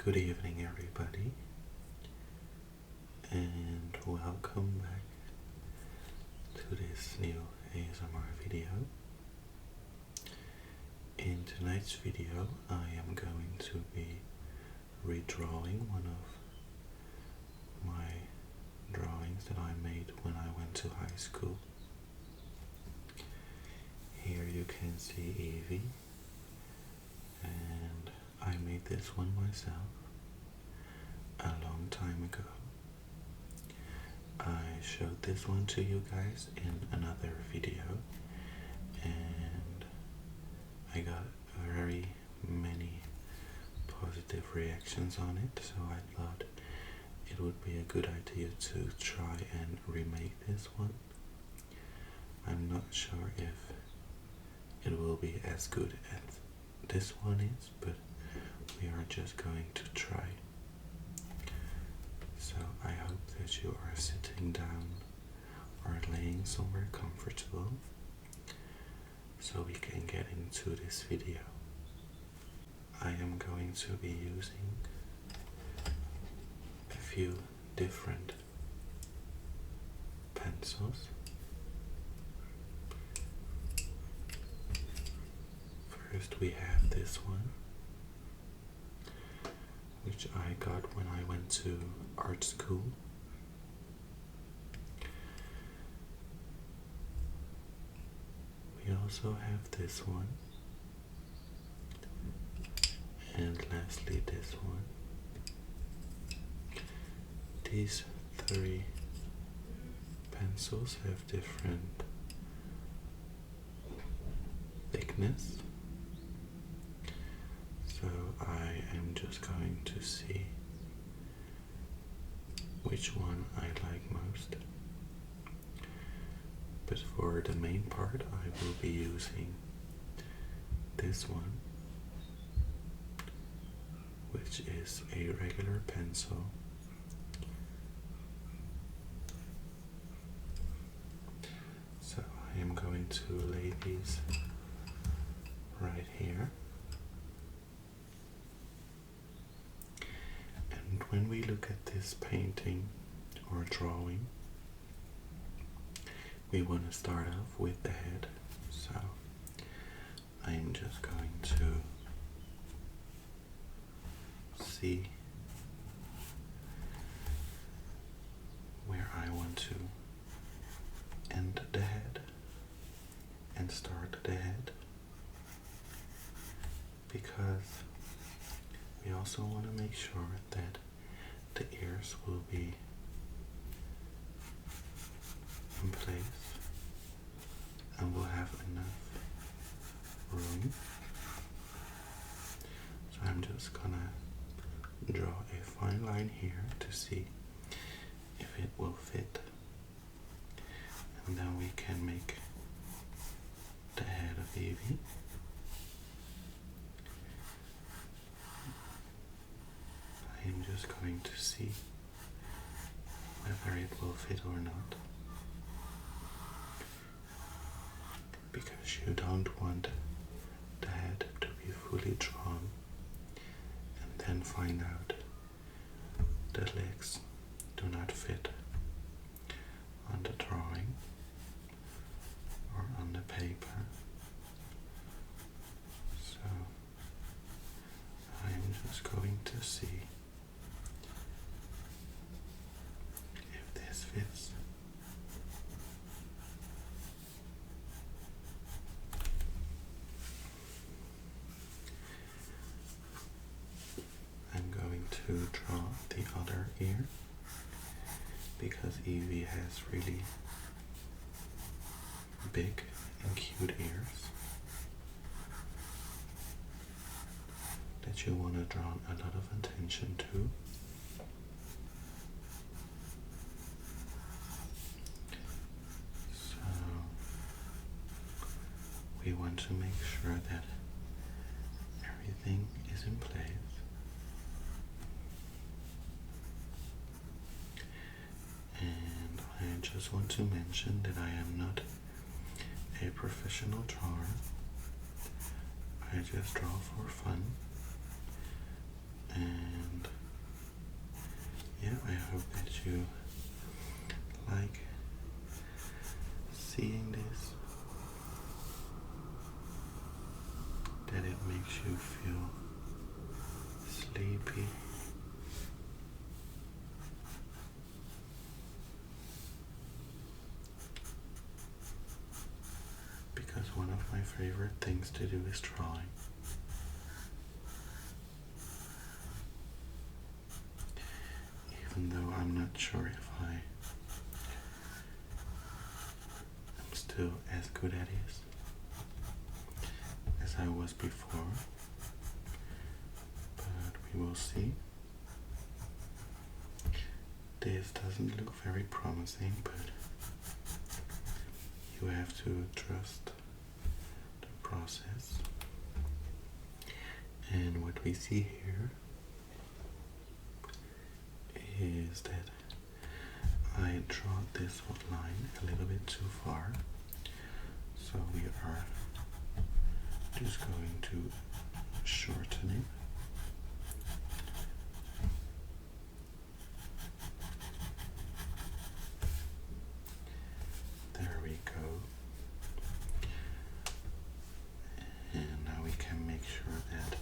Good evening, everybody, and welcome back to this new ASMR video. In tonight's video, I am going to be redrawing one of my drawings that I made when I went to high school. Here you can see Evie, and I made this one myself a long time ago. I showed this one to you guys in another video, and I got very many positive reactions on it, so I thought it would be a good idea to try and remake this one. I'm not sure if it will be as good as this one is, but we are just going to try. So I hope that you are sitting down or laying somewhere comfortable so we can get into this video. I am going to be using a few different pencils. First we have this one, which I got when I went to art school. We also have this one, and lastly this one. These three pencils have different thickness, so I am just going to see which one I like most. But for the main part, I will be using this one, which is a regular pencil. So I am going to lay these right here. And when we look at this painting or drawing, we want to start off with the head. So I'm just going to see where I want to end the head and start the head, because we also want to make sure that the ears will be in place and we'll have enough room. So I'm just gonna draw a fine line here to see if it will fit, and then we can make the head of Evie. I'm just going to see whether it will fit or not, because you don't want the head to be fully drawn and then find out the legs do not fit on the drawing or on the paper. So I'm just going to see if this fits. I'm going to draw the other ear, because Evie has really big and cute ears that you want to draw a lot of attention to. So we want to make sure that everything is in place. And I just want to mention that I am not a professional drawer. I just draw for fun, and makes you feel sleepy. Because one of my favorite things to do is drawing. Even though I'm not sure if I am still as good at it as I was before, but we will see. This doesn't look very promising, but you have to trust the process. And what we see here is that I draw this line a little bit too far, so we are just going to shorten it. There we go. And now we can make sure that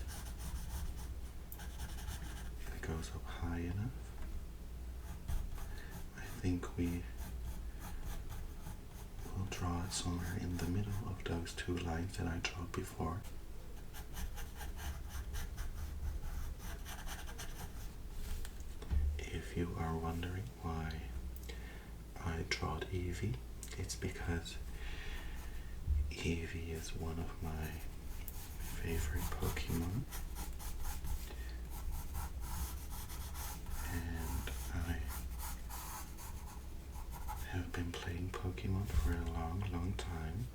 it goes up high enough. I think we will draw it somewhere in the middle of those two lines that I drew before. If you are wondering why I drawed Eevee, it's because Eevee is one of my favorite Pokemon, and I have been playing Pokemon for a long, long time.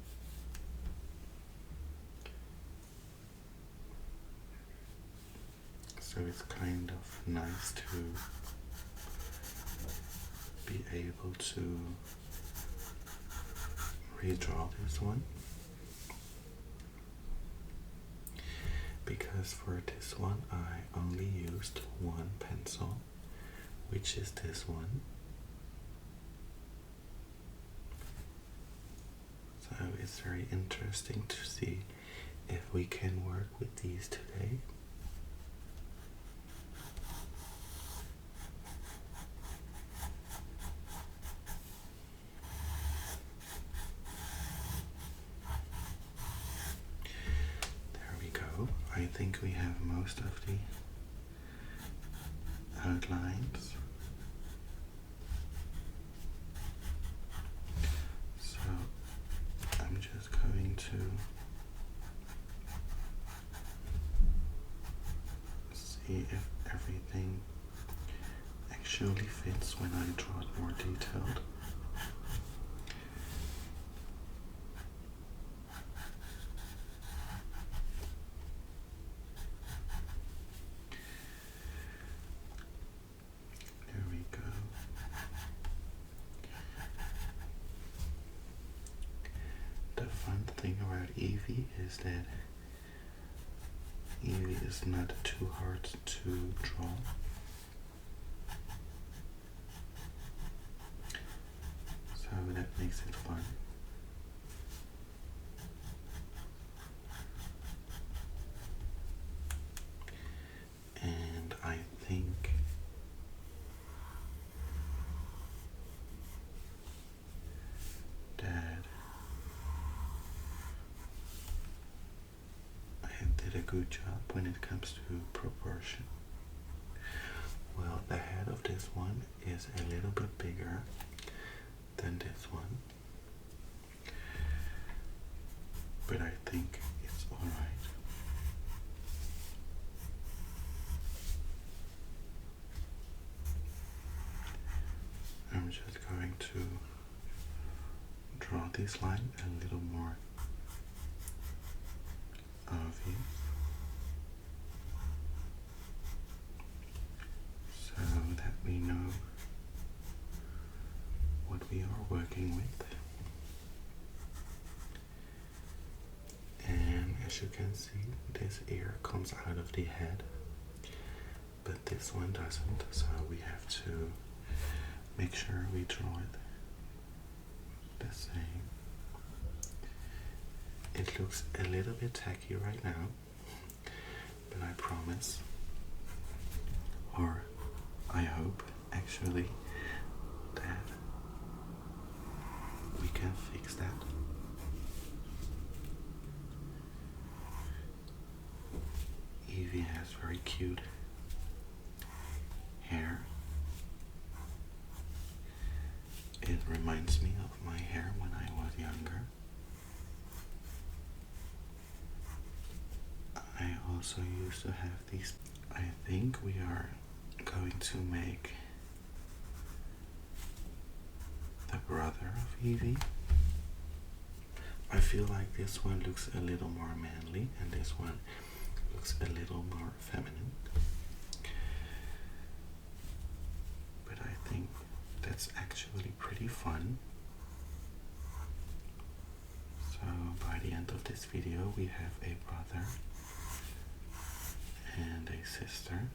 So it's kind of nice to be able to redraw this one, because for this one I only used one pencil, which is this one. So it's very interesting to see if we can work with these today. I think we have most of the outlines. So I'm just going to see if everything actually fits when I draw it more detailed. The fun thing about Eevee is that Eevee is not too hard to draw. So that makes it fun. And I think that I did a good job when it comes to proportion. Well, the head of this one is a little bit bigger than this one, but I think it's alright. I'm just going to draw this line a little more obvious, so that we know what we are working with. And as you can see, this ear comes out of the head, but this one doesn't, so we have to make sure we draw it the same. It looks a little bit tacky right now, but I promise, or I hope actually, that we can fix that. Evie has very cute hair. It reminds me of my hair when I was younger. I also used to have these. I think we are going to make the brother of Evie. I feel like this one looks a little more manly and this one looks a little more feminine. But I think that's actually pretty fun. So by the end of this video we have a brother and a sister.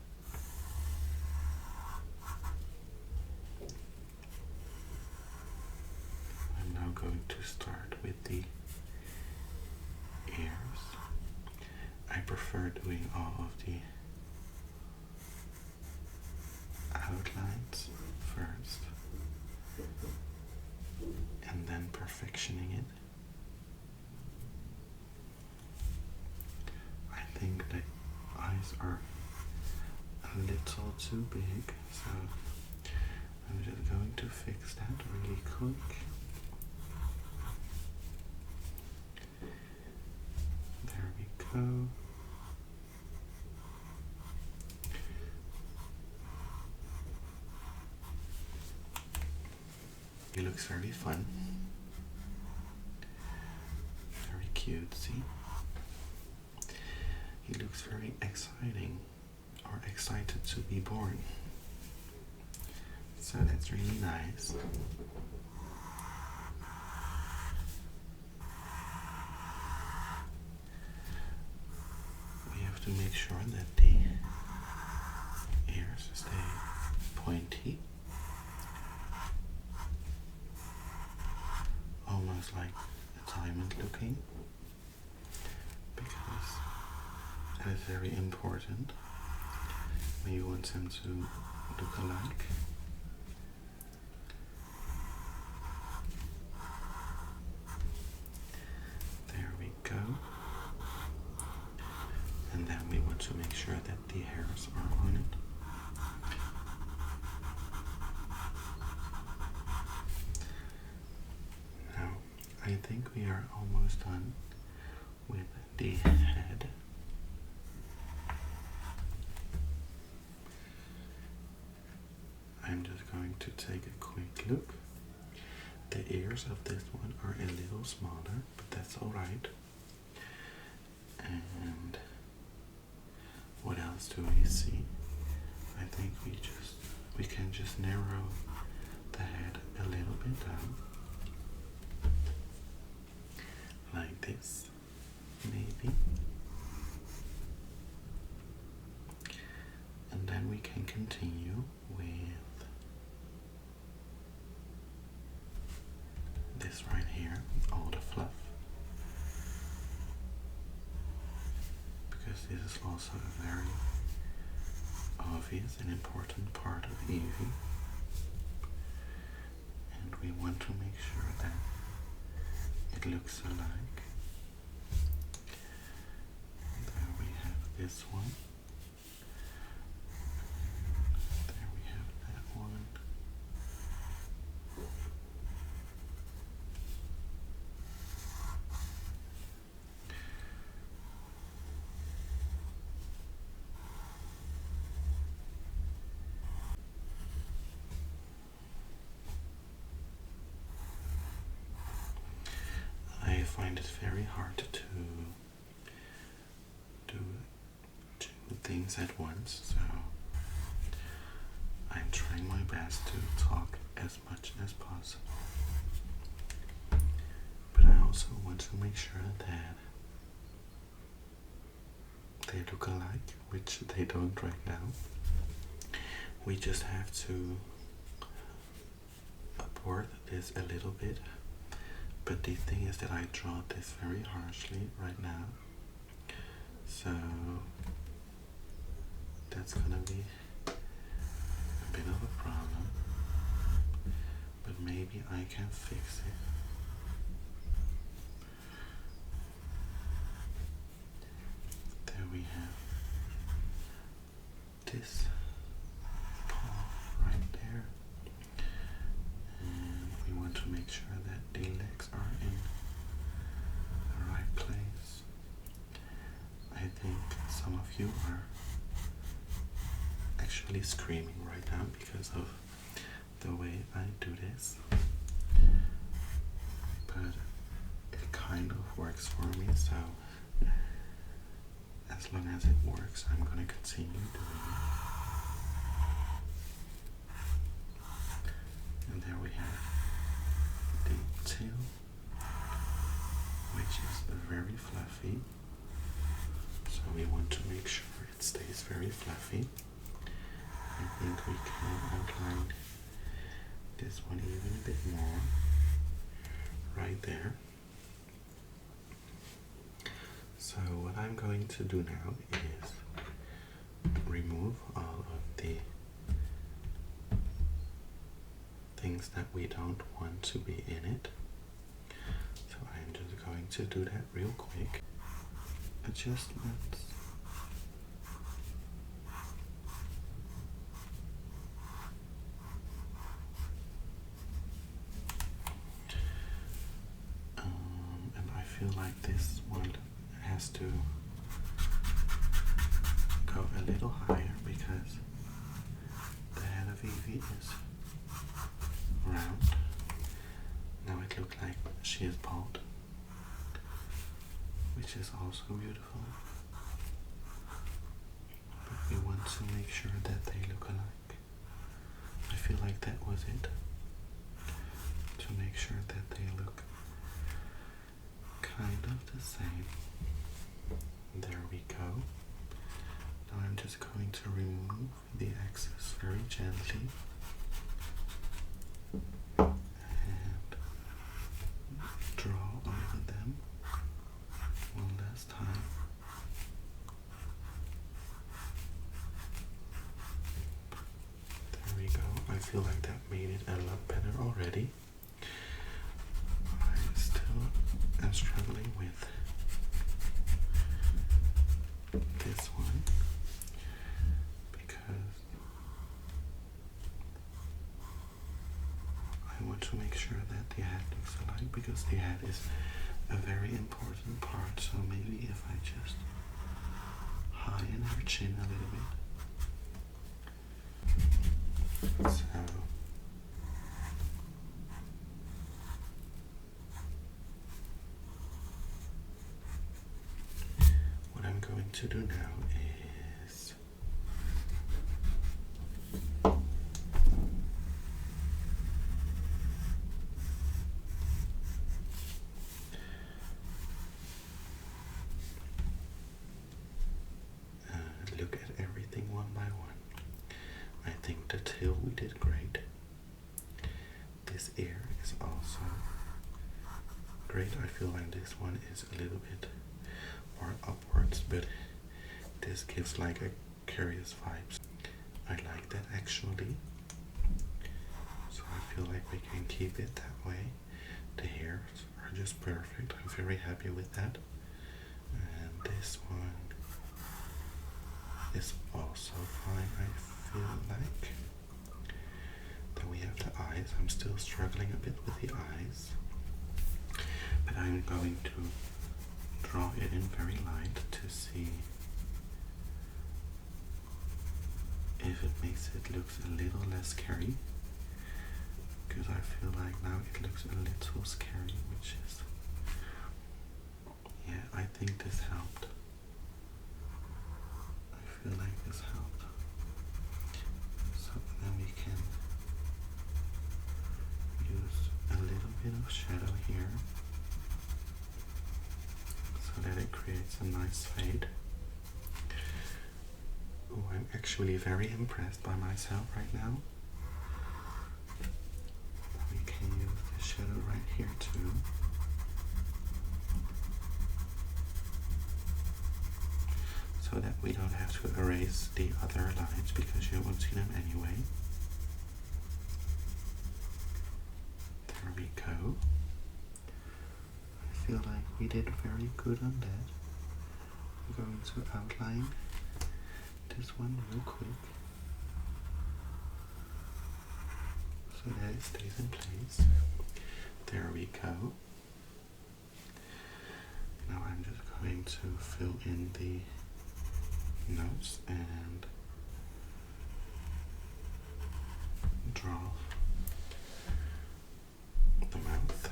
I'm now going to start with the ears. I prefer doing all of the outlines first and then perfectioning it. I think the eyes are a little too big, so I'm just going to fix that really quick. There we go. He looks very fun. Very cute, see? He looks very exciting, or excited to be born. So that's really nice. We have to make sure that the ears stay pointy. Almost like a diamond looking, because that is very important when you want them to look alike. There we go. And then we want to make sure that the hairs are on it. I think we are almost done with the head. I'm just going to take a quick look. The ears of this one are a little smaller, but that's alright. And what else do we see? I think we can just narrow the head a little bit down. Like this, maybe. And then we can continue with this right here, all the fluff. Because this is also a very obvious and important part of Evie. And we want to make sure that it looks alike. There we have this one. There we have that one. I find it very hard to do two things at once, so I'm trying my best to talk as much as possible. But I also want to make sure that they look alike, which they don't right now. We just have to abort this a little bit. But the thing is that I draw this very harshly right now. So that's gonna be a bit of a problem, but maybe I can fix it. There we have this paw right there, and we want to make sure that the legs are in the right place. I think some of you are actually screaming right now because of the way I do this, but it kind of works for me, so as long as it works, I'm gonna continue doing it. And there we have the tail, which is very fluffy, so we want to make sure it stays very fluffy. I think we can outline this one even a bit more right there. So what I'm going to do now is remove all of the things that we don't want to be in it. So I'm just going to do that real quick. Adjustments. And I feel like this one has to go a little higher because the head of Evie is round. Now it looks like she is bald, which is also beautiful. But we want to make sure that they look alike. I feel like that was it. To make sure that they look kind of the same. There we go. Now I'm just going to remove the excess very gently and draw over them one last time. There we go. I feel like that made it a lot better already. I still am struggling with this one because I want to make sure that the head looks alike, because the head is a very important part. So maybe if I just heighten her chin a little bit. So what I'm going to do now is look at everything one by one. I think the tail we did great. This ear is also great. I feel like this one is a little bit more upwards, but this gives like a curious vibes. I like that actually. So I feel like we can keep it that way. The hairs are just perfect. I'm very happy with that. And this one is also fine, I feel like. Then we have the eyes. I'm still struggling a bit with the eyes, but I'm going to draw it in very light to see if it makes it look a little less scary, because I feel like now it looks a little scary, which is, yeah, I think this helped. I feel like this helped. So then we can use a little bit of shadow here so that it creates a nice fade. Oh, I'm actually very impressed by myself right now. We can use the shadow right here too. So so that we don't have to erase the other lines because you won't see them anyway. There we go. I feel like we did very good on that. I'm going to outline this one real quick so that it stays in place. There we go. Now I'm just going to fill in the notes and draw the mouth.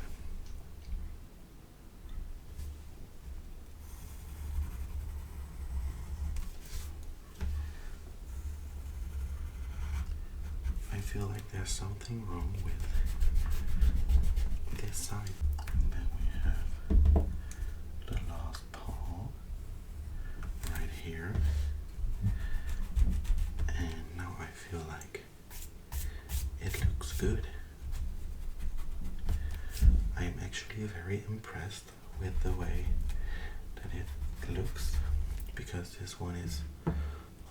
I feel like there's something wrong with this side. And then we have the last paw right here. And now I feel like it looks good. I am actually very impressed with the way that it looks because this one is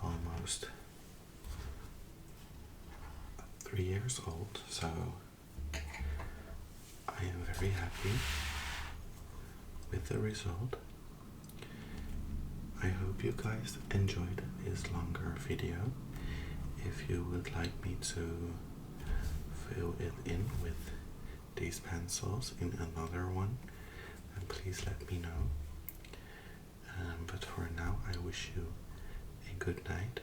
almost 3 years old, so I am very happy with the result. I hope you guys enjoyed this longer video. If you would like me to fill it in with these pencils in another one, then please let me know. But for now, I wish you a good night